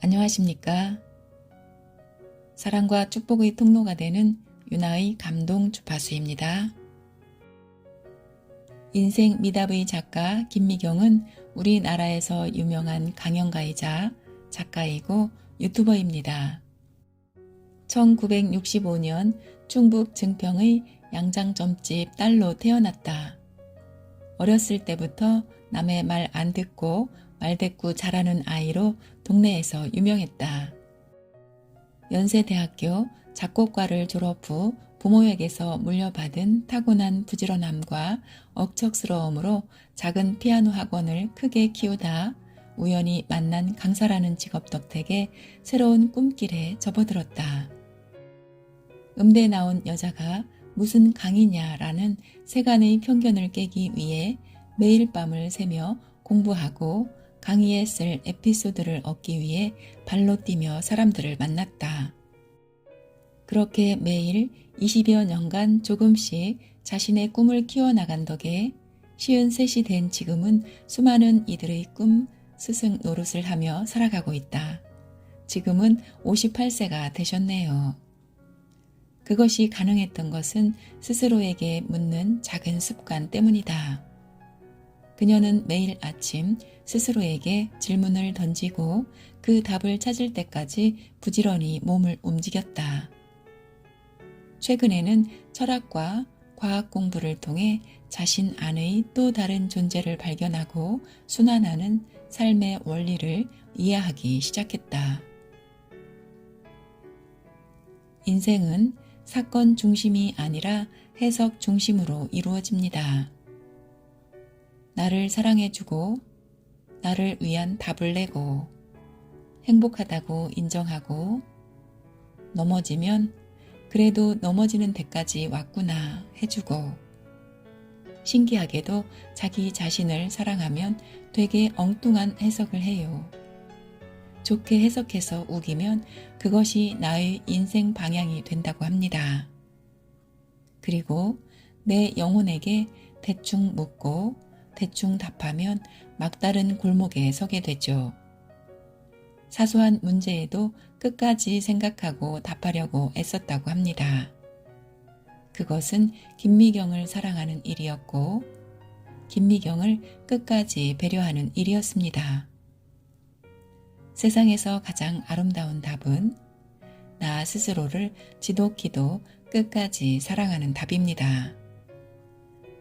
안녕하십니까? 사랑과 축복의 통로가 되는 유나의 감동 주파수입니다. 인생 미답의 작가 김미경은 우리나라에서 유명한 강연가이자 작가이고 유튜버입니다. 1965년 충북 증평의 양장점집 딸로 태어났다. 어렸을 때부터 남의 말 안 듣고 말대꾸 잘하는 아이로 동네에서 유명했다. 연세대학교 작곡과를 졸업 후 부모에게서 물려받은 타고난 부지런함과 억척스러움으로 작은 피아노 학원을 크게 키우다 우연히 만난 강사라는 직업 덕택에 새로운 꿈길에 접어들었다. 음대 나온 여자가 무슨 강이냐라는 세간의 편견을 깨기 위해 매일 밤을 새며 공부하고 강의에 쓸 에피소드를 얻기 위해 발로 뛰며 사람들을 만났다. 그렇게 매일 20여 년간 조금씩 자신의 꿈을 키워나간 덕에 53이 된 지금은 수많은 이들의 꿈 스승 노릇을 하며 살아가고 있다. 지금은 58세가 되셨네요. 그것이 가능했던 것은 스스로에게 묻는 작은 습관 때문이다. 그녀는 매일 아침 스스로에게 질문을 던지고 그 답을 찾을 때까지 부지런히 몸을 움직였다. 최근에는 철학과 과학 공부를 통해 자신 안의 또 다른 존재를 발견하고 순환하는 삶의 원리를 이해하기 시작했다. 인생은 사건 중심이 아니라 해석 중심으로 이루어집니다. 나를 사랑해주고 나를 위한 답을 내고 행복하다고 인정하고 넘어지면 그래도 넘어지는 데까지 왔구나 해주고 신기하게도 자기 자신을 사랑하면 되게 엉뚱한 해석을 해요. 좋게 해석해서 우기면 그것이 나의 인생 방향이 된다고 합니다. 그리고 내 영혼에게 대충 묻고 대충 답하면 막다른 골목에 서게 되죠. 사소한 문제에도 끝까지 생각하고 답하려고 애썼다고 합니다. 그것은 김미경을 사랑하는 일이었고 김미경을 끝까지 배려하는 일이었습니다. 세상에서 가장 아름다운 답은 나 스스로를 지독히도 끝까지 사랑하는 답입니다.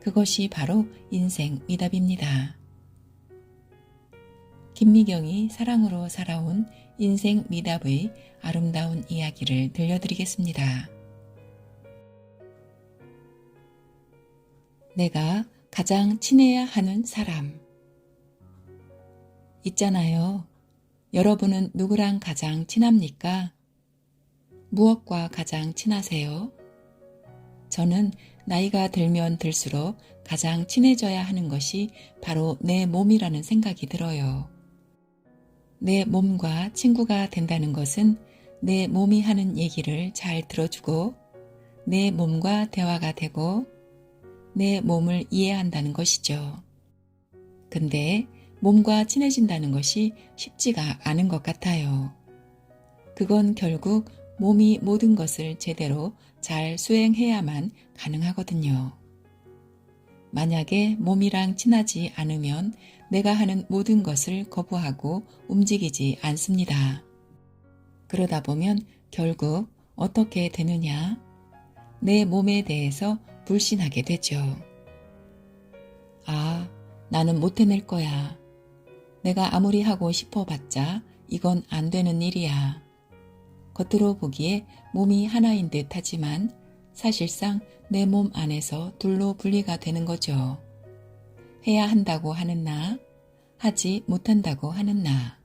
그것이 바로 인생 미답입니다. 김미경이 사랑으로 살아온 인생 미답의 아름다운 이야기를 들려드리겠습니다. 내가 가장 친해야 하는 사람. 있잖아요. 여러분은 누구랑 가장 친합니까? 무엇과 가장 친하세요? 저는 나이가 들면 들수록 가장 친해져야 하는 것이 바로 내 몸이라는 생각이 들어요. 내 몸과 친구가 된다는 것은 내 몸이 하는 얘기를 잘 들어주고 내 몸과 대화가 되고 내 몸을 이해한다는 것이죠. 근데 몸과 친해진다는 것이 쉽지가 않은 것 같아요. 그건 결국 몸이 모든 것을 제대로 잘 수행해야만 가능하거든요. 만약에 몸이랑 친하지 않으면 내가 하는 모든 것을 거부하고 움직이지 않습니다. 그러다 보면 결국 어떻게 되느냐? 내 몸에 대해서 불신하게 되죠. 아, 나는 못 해낼 거야. 내가 아무리 하고 싶어봤자 이건 안 되는 일이야. 겉으로 보기에 몸이 하나인 듯 하지만 사실상 내 몸 안에서 둘로 분리가 되는 거죠. 해야 한다고 하는 나, 하지 못한다고 하는 나.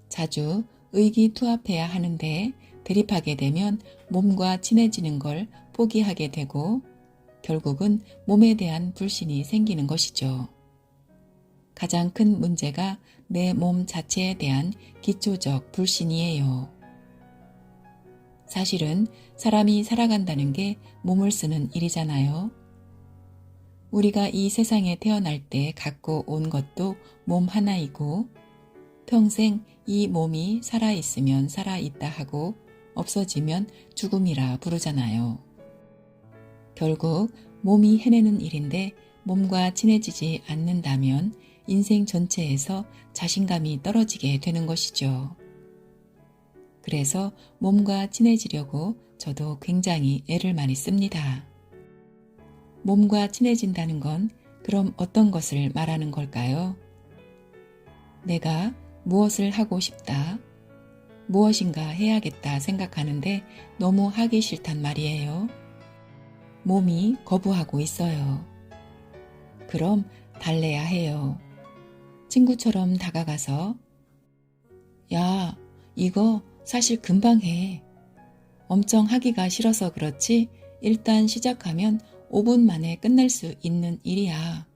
자주 의기투합해야 하는데 대립하게 되면 몸과 친해지는 걸 포기하게 되고 결국은 몸에 대한 불신이 생기는 것이죠. 가장 큰 문제가 내 몸 자체에 대한 기초적 불신이에요. 사실은 사람이 살아간다는 게 몸을 쓰는 일이잖아요. 우리가 이 세상에 태어날 때 갖고 온 것도 몸 하나이고 평생 이 몸이 살아있으면 살아있다 하고 없어지면 죽음이라 부르잖아요. 결국 몸이 해내는 일인데 몸과 친해지지 않는다면 인생 전체에서 자신감이 떨어지게 되는 것이죠. 그래서 몸과 친해지려고 저도 굉장히 애를 많이 씁니다. 몸과 친해진다는 건 그럼 어떤 것을 말하는 걸까요? 내가 무엇을 하고 싶다, 무엇인가 해야겠다 생각하는데 너무 하기 싫단 말이에요. 몸이 거부하고 있어요. 그럼 달래야 해요. 친구처럼 다가가서 야, 이거 사실 금방 해. 엄청 하기가 싫어서 그렇지 일단 시작하면 5분 만에 끝낼 수 있는 일이야.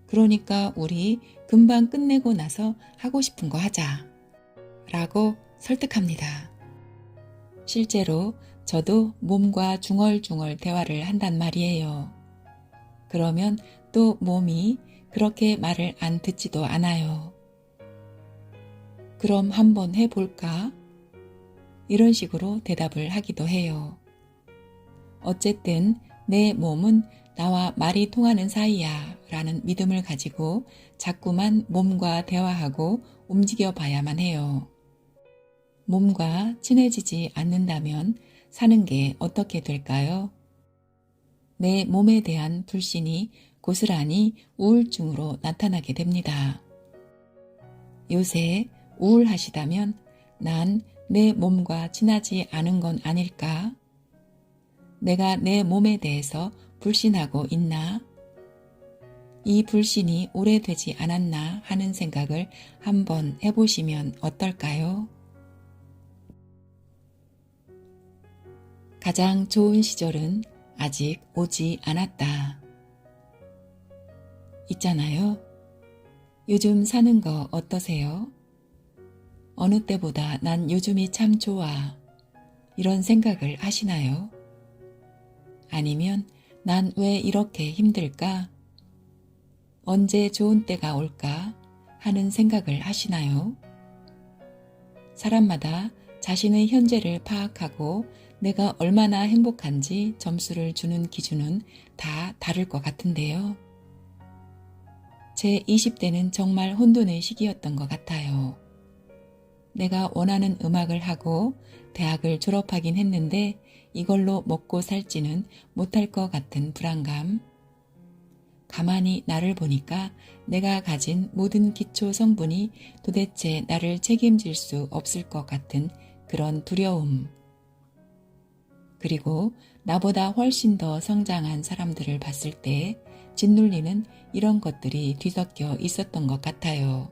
그러니까 우리 금방 끝내고 나서 하고 싶은 거 하자. 라고 설득합니다. 실제로 저도 몸과 중얼중얼 대화를 한단 말이에요. 그러면 또 몸이 그렇게 말을 안 듣지도 않아요. 그럼 한번 해볼까? 이런 식으로 대답을 하기도 해요. 어쨌든 내 몸은 나와 말이 통하는 사이야 라는 믿음을 가지고 자꾸만 몸과 대화하고 움직여 봐야만 해요. 몸과 친해지지 않는다면 사는 게 어떻게 될까요? 내 몸에 대한 불신이 고스란히 우울증으로 나타나게 됩니다. 요새 우울하시다면 난 내 몸과 친하지 않은 건 아닐까? 내가 내 몸에 대해서 불신하고 있나? 이 불신이 오래되지 않았나 하는 생각을 한번 해보시면 어떨까요? 가장 좋은 시절은 아직 오지 않았다. 있잖아요. 요즘 사는 거 어떠세요? 어느 때보다 난 요즘이 참 좋아. 이런 생각을 하시나요? 아니면 난 왜 이렇게 힘들까? 언제 좋은 때가 올까? 하는 생각을 하시나요? 사람마다 자신의 현재를 파악하고 내가 얼마나 행복한지 점수를 주는 기준은 다 다를 것 같은데요. 제 20대는 정말 혼돈의 시기였던 것 같아요. 내가 원하는 음악을 하고 대학을 졸업하긴 했는데 이걸로 먹고 살지는 못할 것 같은 불안감. 가만히 나를 보니까 내가 가진 모든 기초 성분이 도대체 나를 책임질 수 없을 것 같은 그런 두려움. 그리고 나보다 훨씬 더 성장한 사람들을 봤을 때 짓눌리는 이런 것들이 뒤섞여 있었던 것 같아요.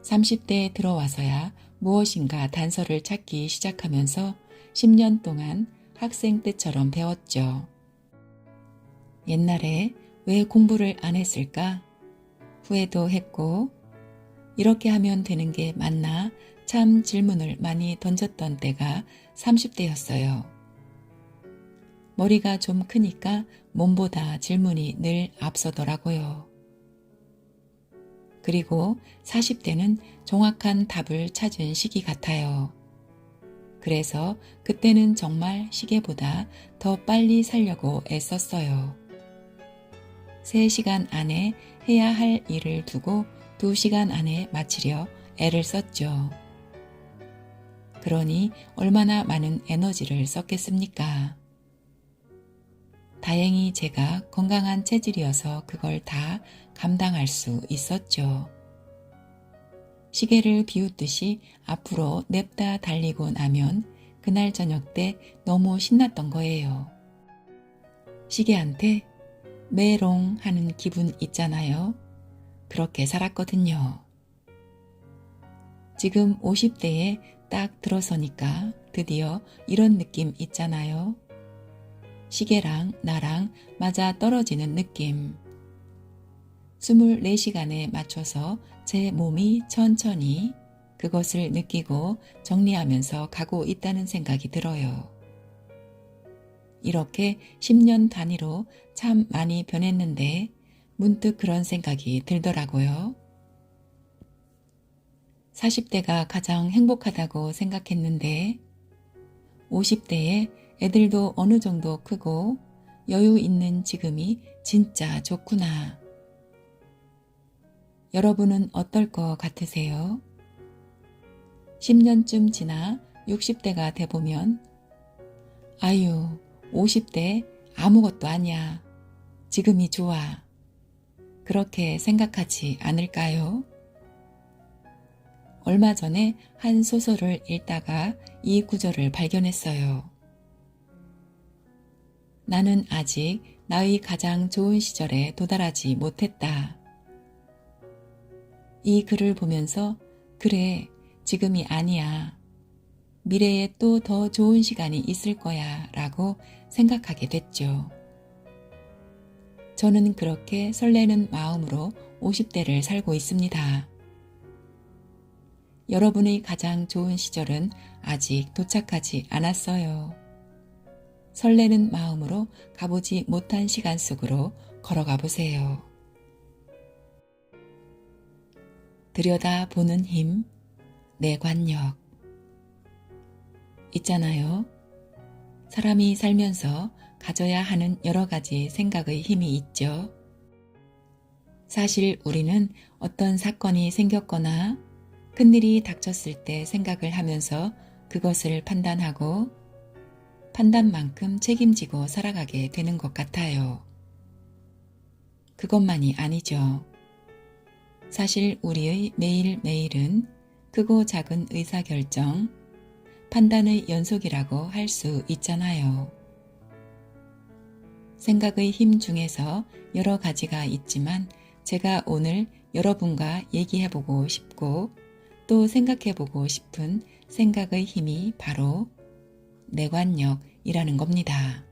30대에 들어와서야 무엇인가 단서를 찾기 시작하면서 10년 동안 학생 때처럼 배웠죠. 옛날에 왜 공부를 안 했을까? 후회도 했고, 이렇게 하면 되는 게 맞나? 참 질문을 많이 던졌던 때가 30대였어요. 머리가 좀 크니까 몸보다 질문이 늘 앞서더라고요. 그리고 40대는 정확한 답을 찾은 시기 같아요. 그래서 그때는 정말 시계보다 더 빨리 살려고 애썼어요. 3시간 안에 해야 할 일을 두고 2시간 안에 마치려 애를 썼죠. 그러니 얼마나 많은 에너지를 썼겠습니까? 다행히 제가 건강한 체질이어서 그걸 다 감당할 수 있었죠. 시계를 비웃듯이 앞으로 냅다 달리고 나면 그날 저녁 때 너무 신났던 거예요. 시계한테 메롱 하는 기분 있잖아요. 그렇게 살았거든요. 지금 50대에 딱 들어서니까 드디어 이런 느낌 있잖아요. 시계랑 나랑 맞아 떨어지는 느낌. 24시간에 맞춰서 제 몸이 천천히 그것을 느끼고 정리하면서 가고 있다는 생각이 들어요. 이렇게 10년 단위로 참 많이 변했는데 문득 그런 생각이 들더라고요. 40대가 가장 행복하다고 생각했는데 50대에 애들도 어느 정도 크고 여유 있는 지금이 진짜 좋구나. 여러분은 어떨 것 같으세요? 10년쯤 지나 60대가 돼보면 아유, 50대 아무것도 아니야. 지금이 좋아. 그렇게 생각하지 않을까요? 얼마 전에 한 소설을 읽다가 이 구절을 발견했어요. 나는 아직 나의 가장 좋은 시절에 도달하지 못했다. 이 글을 보면서 그래, 지금이 아니야. 미래에 또 더 좋은 시간이 있을 거야 라고 생각하게 됐죠. 저는 그렇게 설레는 마음으로 50대를 살고 있습니다. 여러분의 가장 좋은 시절은 아직 도착하지 않았어요. 설레는 마음으로 가보지 못한 시간 속으로 걸어가 보세요. 들여다보는 힘, 내관력. 있잖아요. 사람이 살면서 가져야 하는 여러 가지 생각의 힘이 있죠. 사실 우리는 어떤 사건이 생겼거나 큰일이 닥쳤을 때 생각을 하면서 그것을 판단하고 판단만큼 책임지고 살아가게 되는 것 같아요. 그것만이 아니죠. 사실 우리의 매일매일은 크고 작은 의사결정, 판단의 연속이라고 할 수 있잖아요. 생각의 힘 중에서 여러 가지가 있지만 제가 오늘 여러분과 얘기해보고 싶고 또 생각해보고 싶은 생각의 힘이 바로 내관력이라는 겁니다.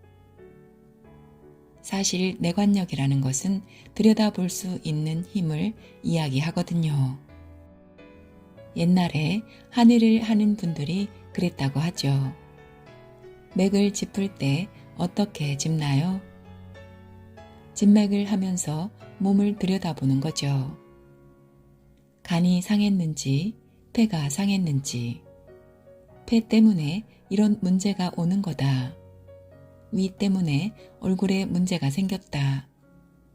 사실 내관력이라는 것은 들여다볼 수 있는 힘을 이야기하거든요. 옛날에 하늘을 하는 분들이 그랬다고 하죠. 맥을 짚을 때 어떻게 짚나요? 진맥을 하면서 몸을 들여다보는 거죠. 간이 상했는지, 폐가 상했는지, 폐 때문에 이런 문제가 오는 거다. 위 때문에 얼굴에 문제가 생겼다.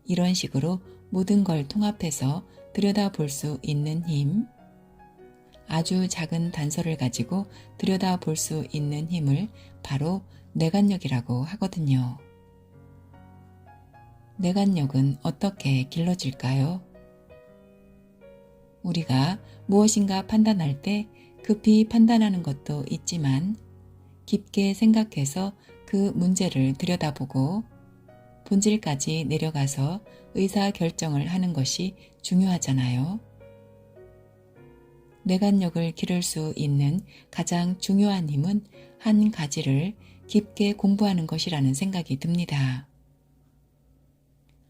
이런 식으로 모든 걸 통합해서 들여다볼 수 있는 힘, 아주 작은 단서를 가지고 들여다볼 수 있는 힘을 바로 내관력이라고 하거든요. 내관력은 어떻게 길러질까요? 우리가 무엇인가 판단할 때 급히 판단하는 것도 있지만 깊게 생각해서 그 문제를 들여다보고 본질까지 내려가서 의사결정을 하는 것이 중요하잖아요. 내관력을 기를 수 있는 가장 중요한 힘은 한 가지를 깊게 공부하는 것이라는 생각이 듭니다.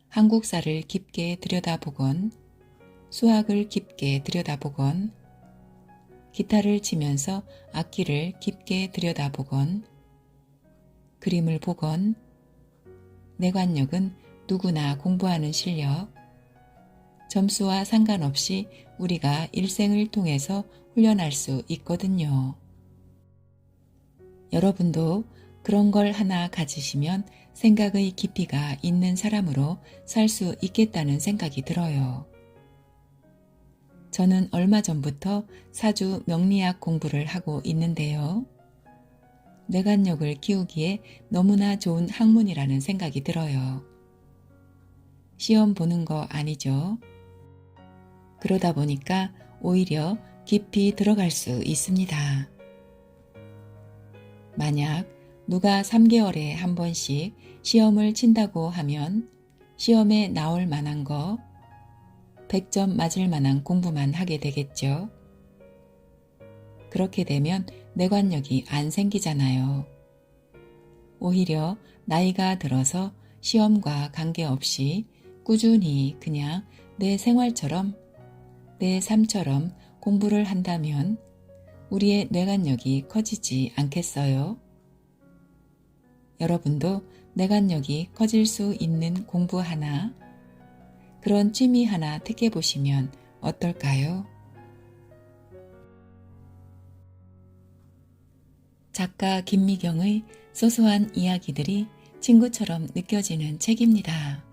한국사를 깊게 들여다보건, 수학을 깊게 들여다보건, 기타를 치면서 악기를 깊게 들여다보건, 그림을 보건, 내관력은 누구나 공부하는 실력, 점수와 상관없이 우리가 일생을 통해서 훈련할 수 있거든요. 여러분도 그런 걸 하나 가지시면 생각의 깊이가 있는 사람으로 살 수 있겠다는 생각이 들어요. 저는 얼마 전부터 사주 명리학 공부를 하고 있는데요. 내관력을 키우기에 너무나 좋은 학문이라는 생각이 들어요. 시험 보는 거 아니죠? 그러다 보니까 오히려 깊이 들어갈 수 있습니다. 만약 누가 3개월에 한 번씩 시험을 친다고 하면 시험에 나올 만한 거 100점 맞을 만한 공부만 하게 되겠죠. 그렇게 되면 내관력이 안 생기잖아요. 오히려 나이가 들어서 시험과 관계없이 꾸준히 그냥 내 생활처럼 내 삶처럼 공부를 한다면 우리의 내관력이 커지지 않겠어요? 여러분도 내관력이 커질 수 있는 공부 하나, 그런 취미 하나 택해보시면 어떨까요? 작가 김미경의 소소한 이야기들이 친구처럼 느껴지는 책입니다.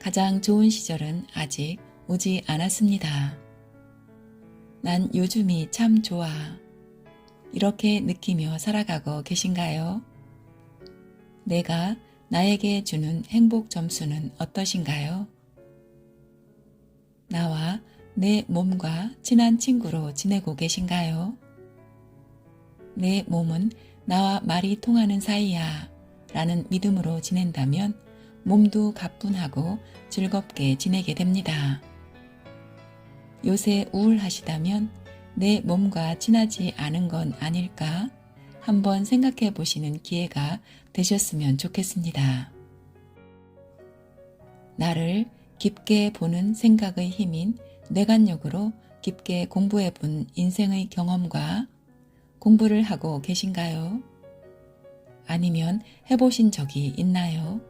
가장 좋은 시절은 아직 오지 않았습니다. 난 요즘이 참 좋아. 이렇게 느끼며 살아가고 계신가요? 내가 나에게 주는 행복 점수는 어떠신가요? 나와 내 몸과 친한 친구로 지내고 계신가요? 내 몸은 나와 말이 통하는 사이야 라는 믿음으로 지낸다면 몸도 가뿐하고 즐겁게 지내게 됩니다. 요새 우울하시다면 내 몸과 친하지 않은 건 아닐까 한번 생각해 보시는 기회가 되셨으면 좋겠습니다. 나를 깊게 보는 생각의 힘인 뇌관력으로 깊게 공부해 본 인생의 경험과 공부를 하고 계신가요? 아니면 해보신 적이 있나요?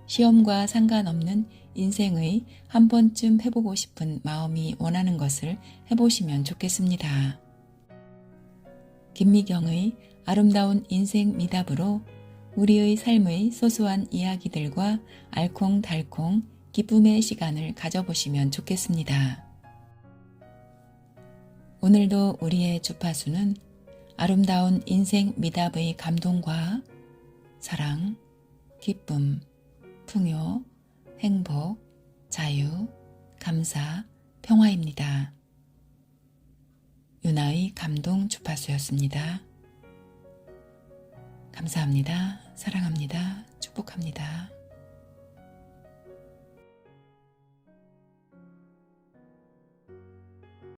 시험과 상관없는 인생의 한 번쯤 해보고 싶은 마음이 원하는 것을 해보시면 좋겠습니다. 김미경의 아름다운 인생 미답으로 우리의 삶의 소소한 이야기들과 알콩달콩 기쁨의 시간을 가져보시면 좋겠습니다. 오늘도 우리의 주파수는 아름다운 인생 미답의 감동과 사랑, 기쁨, 풍요, 행복, 자유, 감사, 평화입니다. 유나의 감동 주파수였습니다. 감사합니다. 사랑합니다. 축복합니다.